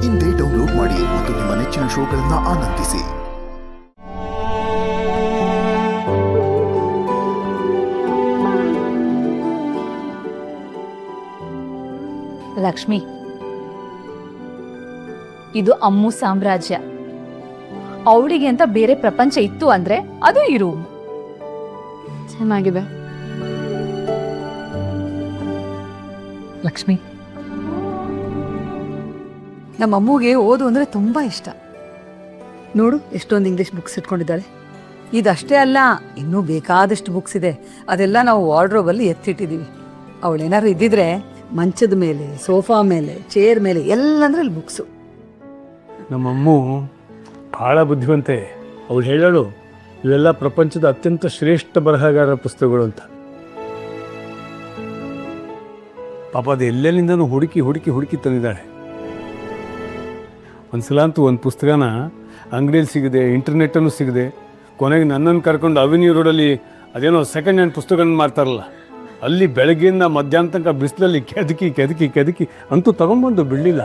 ಇಂದೇ ಡೌನ್ಲೋಡ್ ಮಾಡಿ ಮತ್ತು ನಿಮ್ಮ ನೆಚ್ಚಿನ ಶೋಗಳನ್ನು ಆನಂದಿಸಿ. ಲಕ್ಷ್ಮಿ, ಇದು ಅಮ್ಮು ಸಾಮ್ರಾಜ್ಯ. ಅವಳಿಗೆ ಅಂತ ಬೇರೆ ಪ್ರಪಂಚ ಇತ್ತು ಅಂದ್ರೆ ಅದು ಈ ರೂಮ್. ಚೆನ್ನಾಗಿದೆ. ಲಕ್ಷ್ಮಿ, ನಮ್ಮ ಅಮ್ಮುಗೆ ಓದು ಅಂದರೆ ತುಂಬ ಇಷ್ಟ. ನೋಡು ಎಷ್ಟೊಂದು ಇಂಗ್ಲೀಷ್ ಬುಕ್ಸ್ ಇಟ್ಕೊಂಡಿದ್ದಾಳೆ. ಇದಷ್ಟೇ ಅಲ್ಲ, ಇನ್ನೂ ಬೇಕಾದಷ್ಟು ಬುಕ್ಸ್ ಇದೆ. ಅದೆಲ್ಲ ನಾವು ವಾರ್ಡ್ರೋಬಲ್ಲಿ ಎತ್ತಿಟ್ಟಿದ್ದೀವಿ. ಅವಳೇನಾದ್ರು ಇದ್ದಿದ್ರೆ ಮಂಚದ ಮೇಲೆ, ಸೋಫಾ ಮೇಲೆ, ಚೇರ್ ಮೇಲೆ ಎಲ್ಲಂದ್ರಲ್ಲಿ ಬುಕ್ಸು. ನಮ್ಮಮ್ಮು ಭಾಳ ಬುದ್ಧಿವಂತೆ. ಅವಳು ಹೇಳೋಳು ಇವೆಲ್ಲ ಪ್ರಪಂಚದ ಅತ್ಯಂತ ಶ್ರೇಷ್ಠ ಬರಹಗಾರರ ಪುಸ್ತಕಗಳು ಅಂತ. ಪಾಪ ಅದು ಎಲ್ಲೆಲ್ಲಿಂದನೂ ಹುಡುಕಿ ಹುಡುಕಿ ಹುಡುಕಿ ತಂದಿದ್ದಾಳೆ. ಒಂದ್ಸಲ ಅಂತೂ ಒಂದು ಪುಸ್ತಕನ ಅಂಗಡಿಯಲ್ಲಿ ಸಿಗದೆ, ಇಂಟರ್ನೆಟ್ಟನ್ನು ಸಿಗದೆ, ಕೊನೆಗೆ ನನ್ನನ್ನು ಕರ್ಕೊಂಡು ಅವೆನ್ಯೂ ರೋಡಲ್ಲಿ ಅದೇನೋ ಸೆಕೆಂಡ್ ಹ್ಯಾಂಡ್ ಪುಸ್ತಕಗಳನ್ನ ಮಾರ್ತಾರಲ್ಲ, ಅಲ್ಲಿ ಬೆಳಗ್ಗೆಯಿಂದ ಮಧ್ಯಾಹ್ನ ತನಕ ಬಿಸಿಲಲ್ಲಿ ಕೆದಕಿ ಕೆದಕಿ ಕೆದಕಿ ಅಂತೂ ತಗೊಂಡ್ಬಂದು ಬಿಡಲಿಲ್ಲ.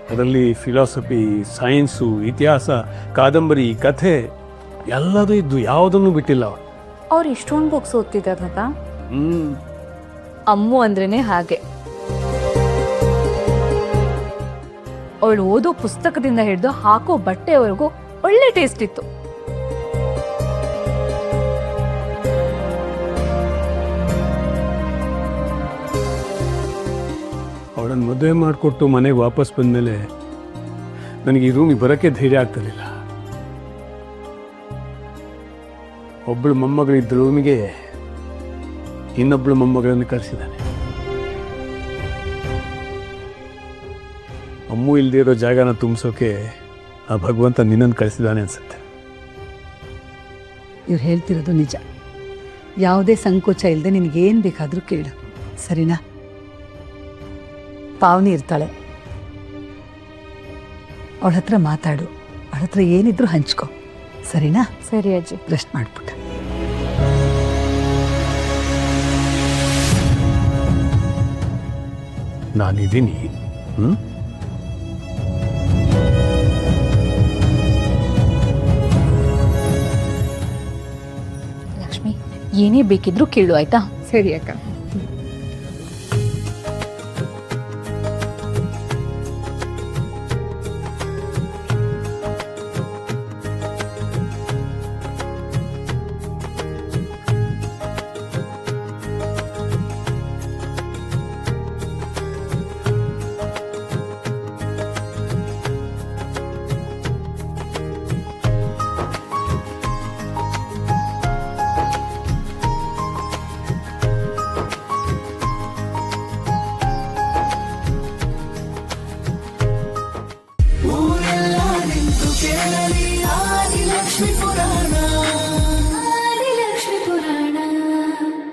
ಅದರಲ್ಲಿ ಫಿಲಾಸಫಿ, ಸೈನ್ಸು, ಇತಿಹಾಸ, ಕಾದಂಬರಿ, ಕಥೆ ಎಲ್ಲದೂ ಇದ್ದು ಯಾವುದನ್ನು ಬಿಟ್ಟಿಲ್ಲ ಅವಳು. ಅವ್ರು ಇಷ್ಟೊಂದು ಬುಕ್ಸ್ ಓದ್ತಿದ್ದಾರೆ ತಾತ. ಅಮ್ಮು ಅಂದ್ರೇನೆ ಹಾಗೆ. ಅವಳು ಓದೋ ಪುಸ್ತಕದಿಂದ ಹಿಡಿದು ಹಾಕೋ ಬಟ್ಟೆವರೆಗೂ ಒಳ್ಳೆ ಟೇಸ್ಟ್ ಇತ್ತು. ಅವಳನ್ನು ಮದುವೆ ಮಾಡಿಕೊಟ್ಟು ಮನೆಗೆ ವಾಪಸ್ ಬಂದಮೇಲೆ ನನಗೆ ಈ ರೂಮಿಗೆ ಬರೋಕ್ಕೆ ಧೈರ್ಯ ಆಗ್ತಿರಲಿಲ್ಲ. ಒಬ್ಬಳು ಮೊಮ್ಮಗಳಿದ್ದ ರೂಮಿಗೆ ಇನ್ನೊಬ್ಬಳು ಮೊಮ್ಮಗಳನ್ನು ಕರೆಸಿದ್ದಾನೆ. ಅಮ್ಮು ಇಲ್ಲದೆ ಇರೋ ಜಾಗನ ತುಂಬಿಸೋಕೆ ಆ ಭಗವಂತ ನಿನ್ನನ್ನು ಕಳಿಸಿದ್ದಾನೆ ಅನ್ಸುತ್ತೆ. ಇವ್ರು ಹೇಳ್ತಿರೋದು ನಿಜ. ಯಾವುದೇ ಸಂಕೋಚ ಇಲ್ಲದೆ ನಿನಗೇನು ಬೇಕಾದರೂ ಕೇಳು, ಸರಿನಾ? ಪಾವನಿ ಇರ್ತಾಳೆ, ಅವಳ ಹತ್ರ ಮಾತಾಡು, ಅವಳ ಹತ್ರ ಏನಿದ್ರು ಹಂಚ್ಕೊ, ಸರಿನಾ? ಸರಿ ಅಜ್ಜಿ. ರೆಸ್ಟ್ ಮಾಡ್ಬಿಟ್ಟ. ನಾನಿದ್ದೀನಿ. ಲಕ್ಷ್ಮಿ, ಏನೇ ಬೇಕಿದ್ರು ಕೇಳು, ಆಯ್ತಾ? ಸರಿ ಅಕ್ಕ. ಊರೆಲ್ಲ ನಿಂತು ಕೇಳಲಿ ಆದಿಲಕ್ಷ್ಮಿ ಪುರಾಣ.